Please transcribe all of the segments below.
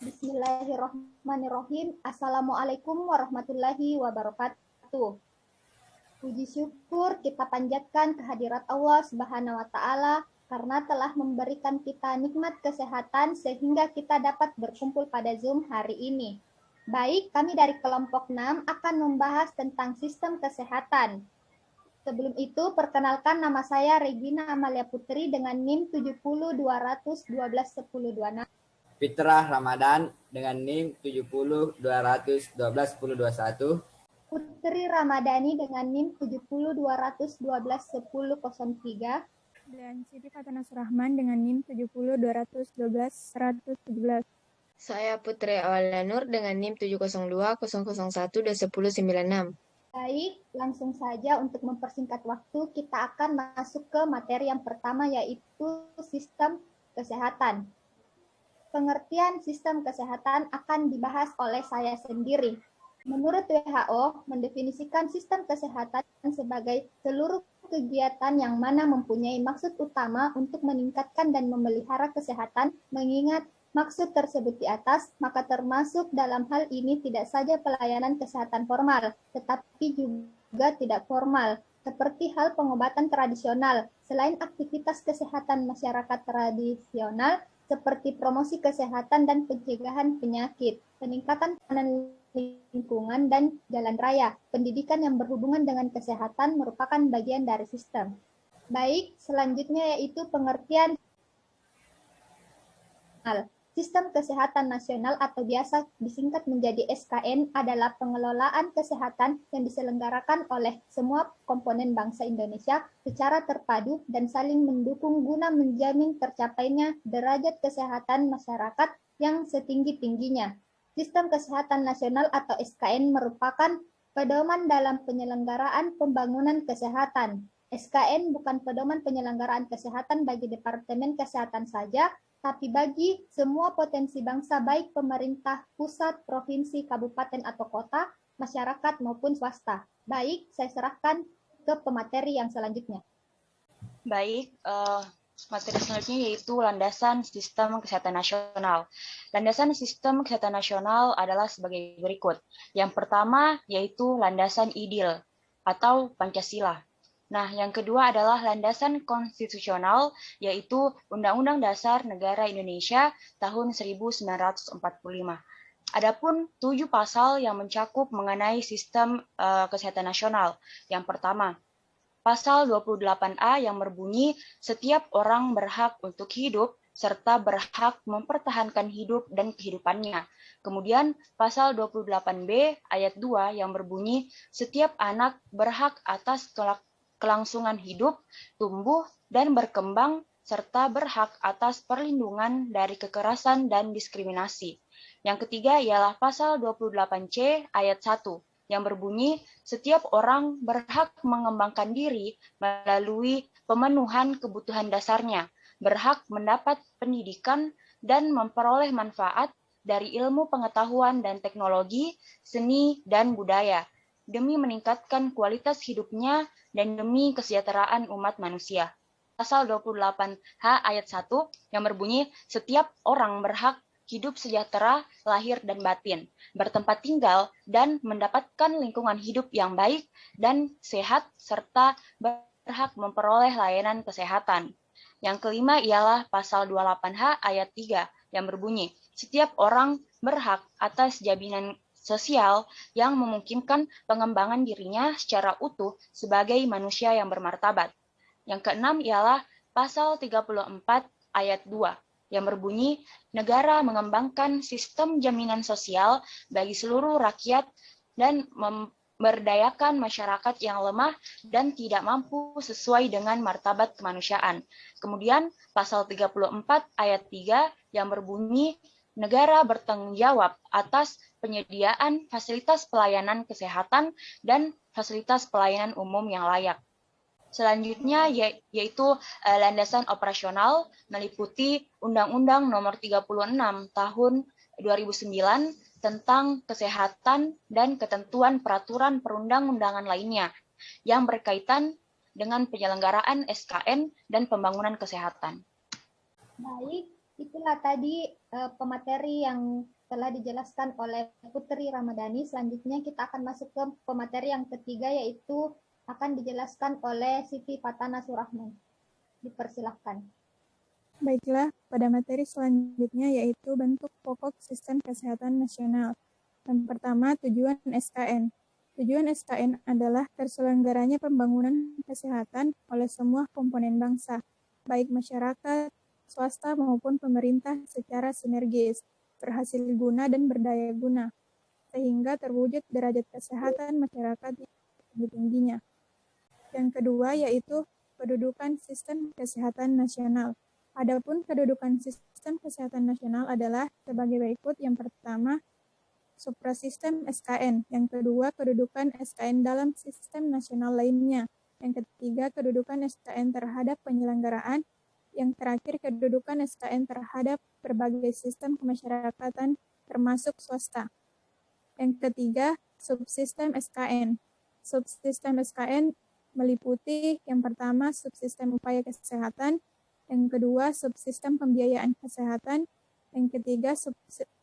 Bismillahirrahmanirrahim. Assalamualaikum warahmatullahi wabarakatuh. Puji syukur kita panjatkan kehadirat Allah Subhanahu wa Ta'ala karena telah memberikan kita nikmat kesehatan sehingga kita dapat berkumpul pada Zoom hari ini. Baik, kami dari kelompok 6 akan membahas tentang sistem kesehatan. Sebelum itu, perkenalkan nama saya Regina Amalia Putri dengan NIM 70212102. Fitrah Ramadan dengan NIM 702121. Putri Ramadhani dengan NIM 7021211003. Dan Siti Fatana Surahman dengan NIM 70212117. Saya Putri Awalia Nur dengan NIM 70200011096. Baik, langsung saja untuk mempersingkat waktu, kita akan masuk ke materi yang pertama yaitu sistem kesehatan. Pengertian sistem kesehatan akan dibahas oleh saya sendiri. Menurut WHO, mendefinisikan sistem kesehatan sebagai seluruh kegiatan yang mana mempunyai maksud utama untuk meningkatkan dan memelihara kesehatan. Mengingat maksud tersebut di atas, maka termasuk dalam hal ini tidak saja pelayanan kesehatan formal, tetapi juga tidak formal, seperti hal pengobatan tradisional. Selain aktivitas kesehatan masyarakat tradisional, seperti promosi kesehatan dan pencegahan penyakit, peningkatan lingkungan, dan jalan raya. Pendidikan yang berhubungan dengan kesehatan merupakan bagian dari sistem. Baik, selanjutnya yaitu pengertian Sistem Kesehatan Nasional atau biasa disingkat menjadi SKN adalah pengelolaan kesehatan yang diselenggarakan oleh semua komponen bangsa Indonesia secara terpadu dan saling mendukung guna menjamin tercapainya derajat kesehatan masyarakat yang setinggi-tingginya. Sistem Kesehatan Nasional atau SKN merupakan pedoman dalam penyelenggaraan pembangunan kesehatan. SKN bukan pedoman penyelenggaraan kesehatan bagi Departemen Kesehatan saja, tapi bagi semua potensi bangsa baik pemerintah pusat, provinsi, kabupaten atau kota, masyarakat maupun swasta. Baik, saya serahkan ke pemateri yang selanjutnya. Baik, materi selanjutnya yaitu landasan sistem kesehatan nasional. Landasan sistem kesehatan nasional adalah sebagai berikut. Yang pertama yaitu landasan IDIL atau Pancasila. Nah, yang kedua adalah landasan konstitusional, yaitu Undang-Undang Dasar Negara Indonesia tahun 1945. Adapun 7 pasal yang mencakup mengenai sistem kesehatan nasional. Yang pertama, Pasal 28A yang berbunyi setiap orang berhak untuk hidup serta berhak mempertahankan hidup dan kehidupannya. Kemudian pasal 28B ayat 2 yang berbunyi setiap anak berhak atas kelangsungan hidup, tumbuh, dan berkembang, serta berhak atas perlindungan dari kekerasan dan diskriminasi. Yang ketiga ialah pasal 28C ayat 1, yang berbunyi setiap orang berhak mengembangkan diri melalui pemenuhan kebutuhan dasarnya, berhak mendapat pendidikan dan memperoleh manfaat dari ilmu pengetahuan dan teknologi, seni, dan budaya, demi meningkatkan kualitas hidupnya dan demi kesejahteraan umat manusia. Pasal 28H ayat 1 yang berbunyi setiap orang berhak hidup sejahtera lahir dan batin, bertempat tinggal dan mendapatkan lingkungan hidup yang baik dan sehat serta berhak memperoleh layanan kesehatan. Yang kelima ialah pasal 28H ayat 3 yang berbunyi setiap orang berhak atas jaminan sosial yang memungkinkan pengembangan dirinya secara utuh sebagai manusia yang bermartabat. Yang keenam ialah pasal 34 ayat 2 yang berbunyi negara mengembangkan sistem jaminan sosial bagi seluruh rakyat dan memberdayakan masyarakat yang lemah dan tidak mampu sesuai dengan martabat kemanusiaan. Kemudian pasal 34 ayat 3 yang berbunyi negara bertanggung jawab atas penyediaan fasilitas pelayanan kesehatan dan fasilitas pelayanan umum yang layak. Selanjutnya yaitu landasan operasional meliputi Undang-Undang Nomor 36 Tahun 2009 tentang kesehatan dan ketentuan peraturan perundang-undangan lainnya yang berkaitan dengan penyelenggaraan SKN dan pembangunan kesehatan. Baik, itulah tadi pemateri yang telah dijelaskan oleh Putri Ramadhani. Selanjutnya kita akan masuk ke pemateri yang ketiga, yaitu akan dijelaskan oleh Siti Fatana Surahman. Dipersilahkan. Baiklah, pada materi selanjutnya yaitu bentuk pokok sistem kesehatan nasional. Yang pertama, tujuan SKN. Tujuan SKN adalah terselenggaranya pembangunan kesehatan oleh semua komponen bangsa, baik masyarakat, swasta maupun pemerintah secara sinergis, berhasil guna dan berdaya guna, sehingga terwujud derajat kesehatan masyarakat yang tinggi-tingginya. Yang kedua yaitu kedudukan sistem kesehatan nasional. Adapun kedudukan sistem kesehatan nasional adalah sebagai berikut. Yang pertama, suprasistem SKN. Yang kedua, kedudukan SKN dalam sistem nasional lainnya. Yang ketiga, kedudukan SKN terhadap penyelenggaraan. Yang terakhir, kedudukan SKN terhadap berbagai sistem kemasyarakatan termasuk swasta. Yang ketiga, subsistem SKN. Subsistem SKN meliputi yang pertama, subsistem upaya kesehatan. Yang kedua, subsistem pembiayaan kesehatan. Yang ketiga,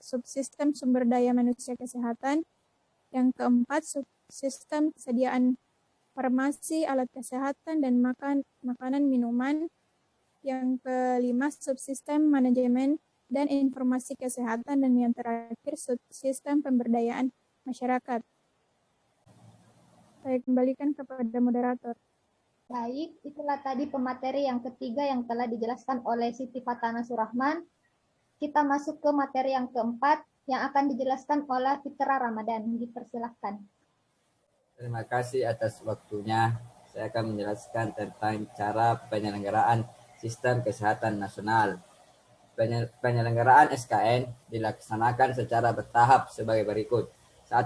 subsistem sumber daya manusia kesehatan. Yang keempat, subsistem kesediaan farmasi, alat kesehatan, dan makanan minuman. Yang kelima, subsistem manajemen dan informasi kesehatan. Dan yang terakhir, subsistem pemberdayaan masyarakat. Saya kembalikan kepada moderator. Baik, itulah tadi pemateri yang ketiga yang telah dijelaskan oleh Siti Fatana Surahman. Kita masuk ke materi yang keempat yang akan dijelaskan oleh Fitra Ramadan. Dipersilahkan. Terima kasih atas waktunya. Saya akan menjelaskan tentang cara penyelenggaraan sistem kesehatan nasional. Penyelenggaraan SKN dilaksanakan secara bertahap sebagai berikut. 1.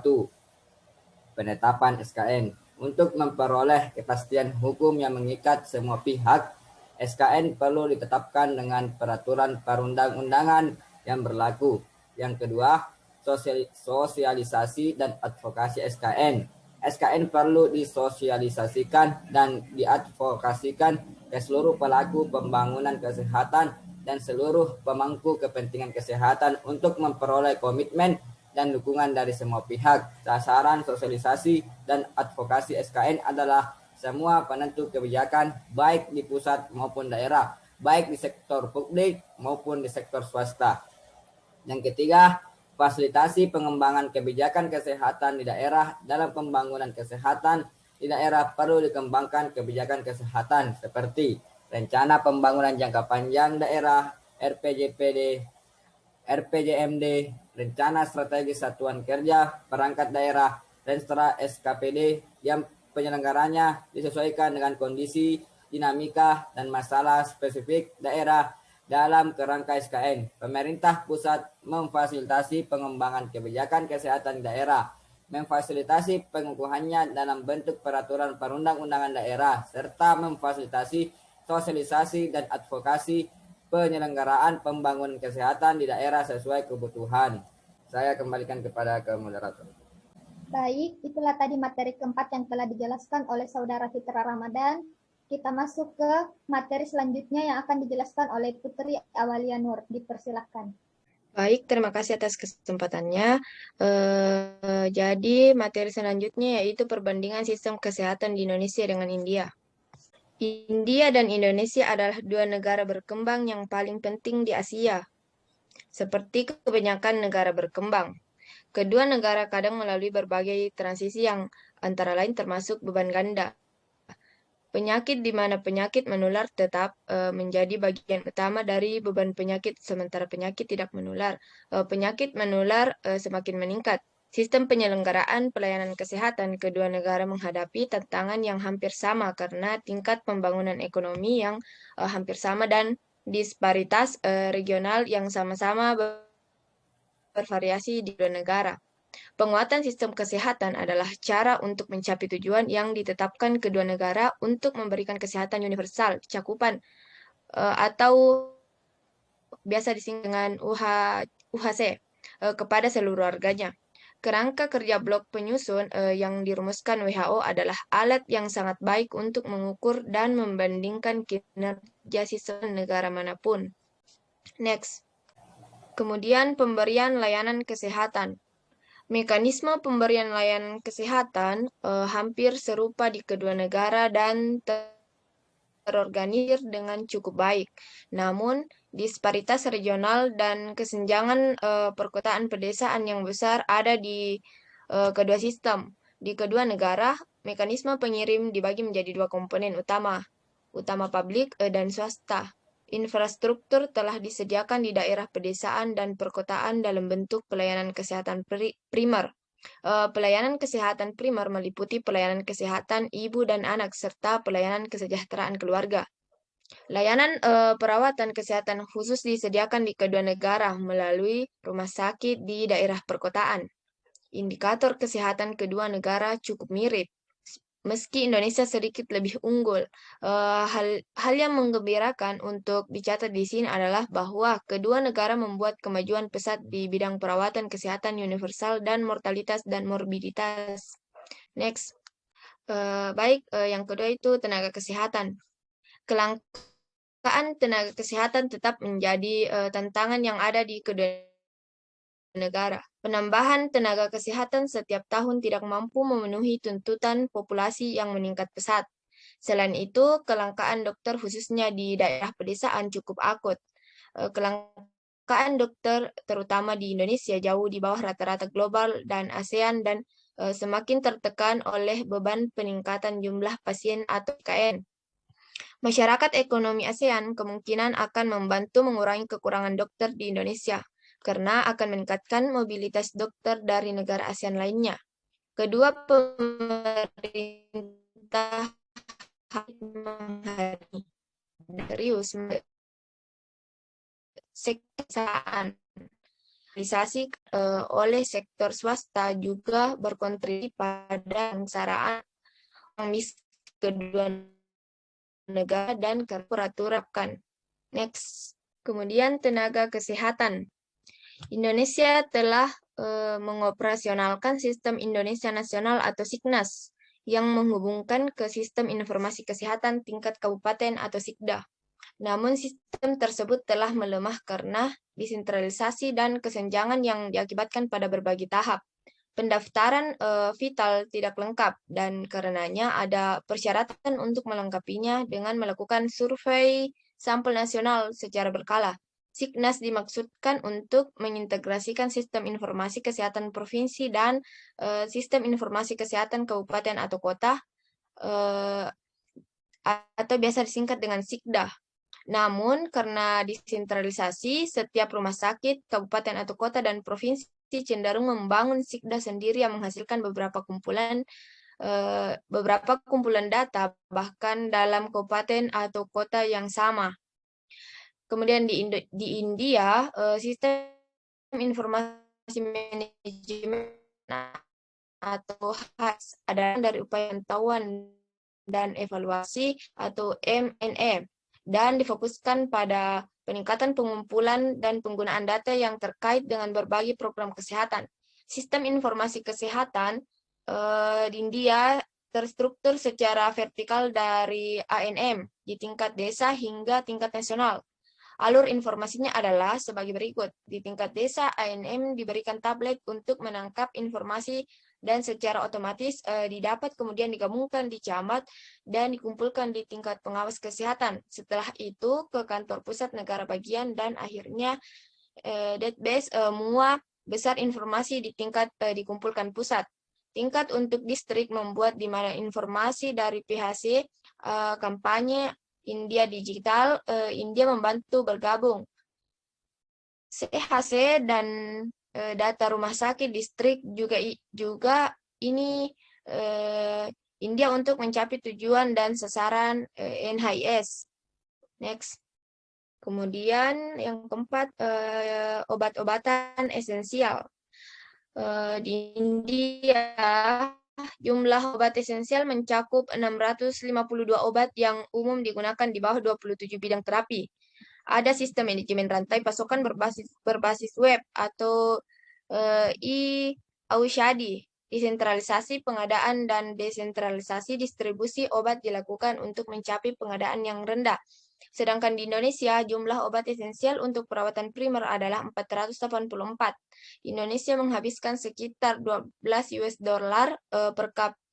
Penetapan SKN. Untuk memperoleh kepastian hukum yang mengikat semua pihak, SKN perlu ditetapkan dengan peraturan perundang-undangan yang berlaku. Yang kedua, sosialisasi dan advokasi SKN. SKN perlu disosialisasikan dan diadvokasikan ke seluruh pelaku pembangunan kesehatan dan seluruh pemangku kepentingan kesehatan untuk memperoleh komitmen dan dukungan dari semua pihak. Sasaran sosialisasi dan advokasi SKN adalah semua penentu kebijakan baik di pusat maupun daerah, baik di sektor publik maupun di sektor swasta. Yang ketiga, fasilitasi pengembangan kebijakan kesehatan di daerah. Dalam pembangunan kesehatan di daerah perlu dikembangkan kebijakan kesehatan seperti rencana pembangunan jangka panjang daerah, RPJPD, RPJMD, rencana strategi satuan kerja perangkat daerah, Renstra SKPD yang penyelenggaranya disesuaikan dengan kondisi, dinamika, dan masalah spesifik daerah dalam kerangka SKN. Pemerintah pusat memfasilitasi pengembangan kebijakan kesehatan daerah, memfasilitasi pengukuhannya dalam bentuk peraturan perundang-undangan daerah, serta memfasilitasi sosialisasi dan advokasi penyelenggaraan pembangunan kesehatan di daerah sesuai kebutuhan. Saya kembalikan kepada moderator. Baik, itulah tadi materi keempat yang telah dijelaskan oleh Saudara Fitra Ramadan. Kita masuk ke materi selanjutnya yang akan dijelaskan oleh Putri Awalia Nur. Dipersilahkan. Baik, terima kasih atas kesempatannya. Jadi materi selanjutnya yaitu perbandingan sistem kesehatan di Indonesia dengan India. India dan Indonesia adalah dua negara berkembang yang paling penting di Asia, seperti kebanyakan negara berkembang. Kedua negara kadang melalui berbagai transisi yang antara lain termasuk beban ganda. Penyakit di mana penyakit menular tetap menjadi bagian utama dari beban penyakit, sementara penyakit tidak menular. Penyakit menular semakin meningkat. Sistem penyelenggaraan pelayanan kesehatan kedua negara menghadapi tantangan yang hampir sama karena tingkat pembangunan ekonomi yang hampir sama dan disparitas regional yang sama-sama bervariasi di dua negara. Penguatan sistem kesehatan adalah cara untuk mencapai tujuan yang ditetapkan kedua negara untuk memberikan kesehatan universal, cakupan, atau biasa disingkat dengan UHC, kepada seluruh warganya. Kerangka kerja blok penyusun yang dirumuskan WHO adalah alat yang sangat baik untuk mengukur dan membandingkan kinerja sistem negara manapun. Next. Kemudian pemberian layanan kesehatan. Mekanisme pemberian layanan kesehatan hampir serupa di kedua negara dan terorganisir dengan cukup baik. Namun, disparitas regional dan kesenjangan perkotaan pedesaan yang besar ada di kedua sistem. Di kedua negara, mekanisme pengirim dibagi menjadi dua komponen utama publik dan swasta. Infrastruktur telah disediakan di daerah pedesaan dan perkotaan dalam bentuk pelayanan kesehatan primer. Pelayanan kesehatan primer meliputi pelayanan kesehatan ibu dan anak serta pelayanan kesejahteraan keluarga. Layanan perawatan kesehatan khusus disediakan di kedua negara melalui rumah sakit di daerah perkotaan. Indikator kesehatan kedua negara cukup mirip. Meski Indonesia sedikit lebih unggul, hal yang menggembirakan untuk dicatat di sini adalah bahwa kedua negara membuat kemajuan pesat di bidang perawatan kesehatan universal dan mortalitas dan morbiditas. Next. Yang kedua itu tenaga kesehatan. Kelangkaan tenaga kesehatan tetap menjadi tantangan yang ada di kedua negara. Penambahan tenaga kesehatan setiap tahun tidak mampu memenuhi tuntutan populasi yang meningkat pesat. Selain itu, kelangkaan dokter khususnya di daerah pedesaan cukup akut. Kelangkaan dokter terutama di Indonesia jauh di bawah rata-rata global dan ASEAN dan semakin tertekan oleh beban peningkatan jumlah pasien atau SKN. Masyarakat ekonomi ASEAN kemungkinan akan membantu mengurangi kekurangan dokter di Indonesia karena akan meningkatkan mobilitas dokter dari negara ASEAN lainnya. Kedua pemerintah menghadapi serius seksaan realisasi oleh sektor swasta juga berkontribusi pada kesengsaraan kedua negara dan peraturan. Next. Kemudian tenaga kesehatan. Indonesia telah mengoperasionalkan Sistem Indonesia Nasional atau SIKNAS yang menghubungkan ke Sistem Informasi Kesehatan tingkat kabupaten atau SIKDA. Namun sistem tersebut telah melemah karena desentralisasi dan kesenjangan yang diakibatkan pada berbagai tahap. Pendaftaran vital tidak lengkap dan karenanya ada persyaratan untuk melengkapinya dengan melakukan survei sampel nasional secara berkala. SIKNAS dimaksudkan untuk mengintegrasikan sistem informasi kesehatan provinsi dan sistem informasi kesehatan kabupaten atau kota atau biasa disingkat dengan SIKDA. Namun karena desentralisasi, setiap rumah sakit, kabupaten atau kota dan provinsi cenderung membangun SIKDA sendiri yang menghasilkan beberapa kumpulan data bahkan dalam kabupaten atau kota yang sama. Kemudian di India, sistem informasi manajemen atau HAS adalah dari upaya pengetahuan dan evaluasi atau M&E dan difokuskan pada peningkatan pengumpulan dan penggunaan data yang terkait dengan berbagai program kesehatan. Sistem informasi kesehatan di India terstruktur secara vertikal dari ANM di tingkat desa hingga tingkat nasional. Alur informasinya adalah sebagai berikut. Di tingkat desa, ANM diberikan tablet untuk menangkap informasi dan secara otomatis didapat kemudian digabungkan di camat dan dikumpulkan di tingkat pengawas kesehatan. Setelah itu ke kantor pusat negara bagian dan akhirnya database semua besar informasi di tingkat dikumpulkan pusat. Tingkat untuk distrik membuat di mana informasi dari PHC kampanye India Digital, India membantu bergabung. CHC dan data rumah sakit distrik juga ini India untuk mencapai tujuan dan sasaran NHIS. Next. Kemudian yang keempat, obat-obatan esensial. Di India, jumlah obat esensial mencakup 652 obat yang umum digunakan di bawah 27 bidang terapi. Ada sistem manajemen rantai pasokan berbasis web atau e-Aushadi. Desentralisasi pengadaan dan desentralisasi distribusi obat dilakukan untuk mencapai pengadaan yang rendah. Sedangkan di Indonesia, jumlah obat esensial untuk perawatan primer adalah 484. Indonesia menghabiskan sekitar 12 US dollar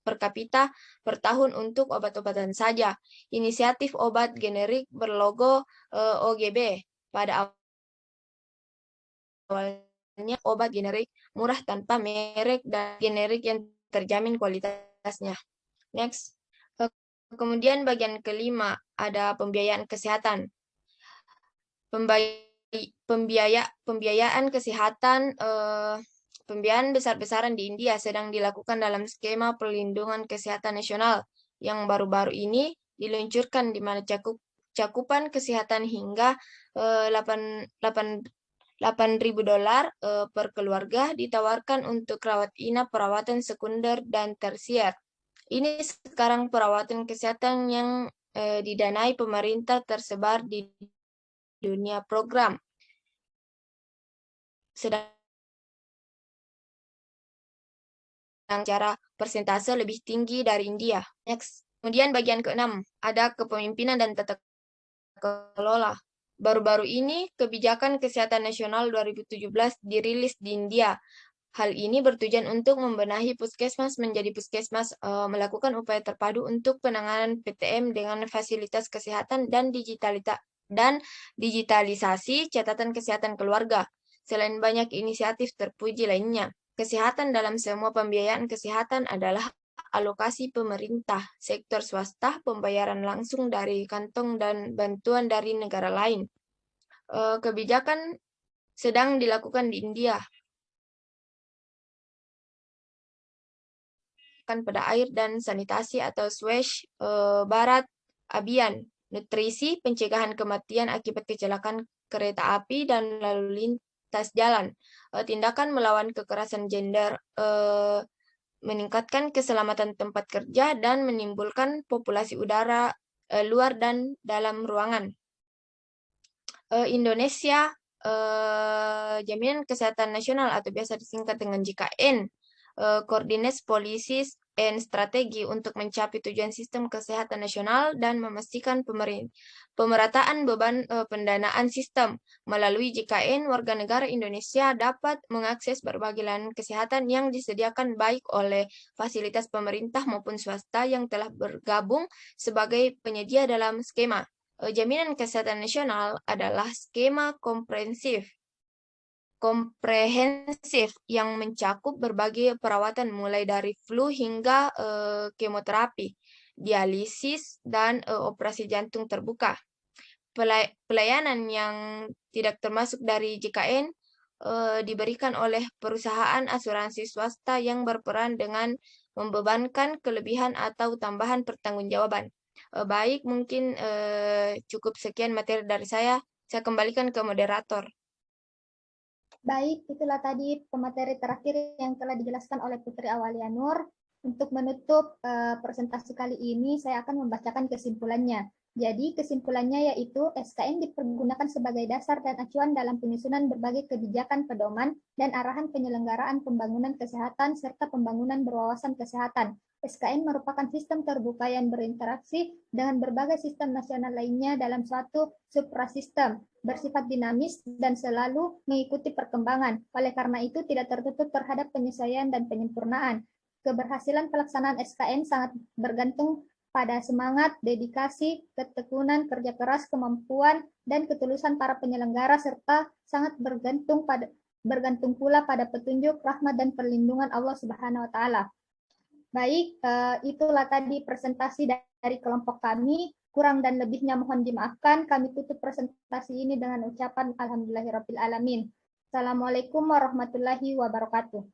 per kapita per tahun untuk obat-obatan saja. Inisiatif obat generik berlogo OGB pada awalnya obat generik murah tanpa merek dan generik yang terjamin kualitasnya. Next. Kemudian bagian kelima ada pembiayaan kesehatan. Pembiayaan kesehatan, pembiayaan besar-besaran di India sedang dilakukan dalam skema perlindungan kesehatan nasional yang baru-baru ini diluncurkan di mana cakupan kesehatan hingga 8.000 dolar per keluarga ditawarkan untuk rawat inap, perawatan sekunder, dan tersier. Ini sekarang perawatan kesehatan yang didanai pemerintah tersebar di dunia program. Sedang secara persentase lebih tinggi dari India. Next. Kemudian bagian keenam, ada kepemimpinan dan tata kelola. Baru-baru ini, Kebijakan Kesehatan Nasional 2017 dirilis di India. Hal ini bertujuan untuk membenahi puskesmas menjadi puskesmas, melakukan upaya terpadu untuk penanganan PTM dengan fasilitas kesehatan dan digitalisasi catatan kesehatan keluarga. Selain banyak inisiatif terpuji lainnya, kesehatan dalam semua pembiayaan kesehatan adalah alokasi pemerintah, sektor swasta, pembayaran langsung dari kantong dan bantuan dari negara lain. Kebijakan sedang dilakukan di India. Pada air dan sanitasi atau Swachh Bharat Abhiyan, nutrisi, pencegahan kematian akibat kecelakaan kereta api dan lalu lintas jalan, tindakan melawan kekerasan gender, meningkatkan keselamatan tempat kerja dan menimbulkan populasi udara luar dan dalam ruangan. Indonesia, Jaminan Kesehatan Nasional atau biasa disingkat dengan JKN, Coordinates Policies and Strategi untuk mencapai tujuan sistem kesehatan nasional dan memastikan pemerataan beban pendanaan sistem. Melalui JKN, warga negara Indonesia dapat mengakses berbagai layanan kesehatan yang disediakan baik oleh fasilitas pemerintah maupun swasta yang telah bergabung sebagai penyedia dalam skema. Jaminan Kesehatan Nasional adalah skema komprehensif yang mencakup berbagai perawatan mulai dari flu hingga kemoterapi, dialisis, dan operasi jantung terbuka. Pelayanan yang tidak termasuk dari JKN diberikan oleh perusahaan asuransi swasta yang berperan dengan membebankan kelebihan atau tambahan pertanggungjawaban. Baik, mungkin cukup sekian materi dari saya. Saya kembalikan ke moderator. Baik, itulah tadi pemateri terakhir yang telah dijelaskan oleh Putri Awalia Nur. Untuk menutup presentasi kali ini, saya akan membacakan kesimpulannya. Jadi, kesimpulannya yaitu SKN dipergunakan sebagai dasar dan acuan dalam penyusunan berbagai kebijakan pedoman dan arahan penyelenggaraan pembangunan kesehatan serta pembangunan berwawasan kesehatan. SKN merupakan sistem terbuka yang berinteraksi dengan berbagai sistem nasional lainnya dalam suatu suprasistem, bersifat dinamis dan selalu mengikuti perkembangan. Oleh karena itu, tidak tertutup terhadap penyesuaian dan penyempurnaan. Keberhasilan pelaksanaan SKN sangat bergantung pada semangat, dedikasi, ketekunan, kerja keras, kemampuan, dan ketulusan para penyelenggara, serta sangat bergantung pula pada petunjuk, rahmat, dan perlindungan Allah Subhanahu wa Ta'ala. Baik, itulah tadi presentasi dari kelompok kami. Kurang dan lebihnya mohon dimaafkan. Kami tutup presentasi ini dengan ucapan Alhamdulillahirabbil alamin. Assalamualaikum warahmatullahi wabarakatuh.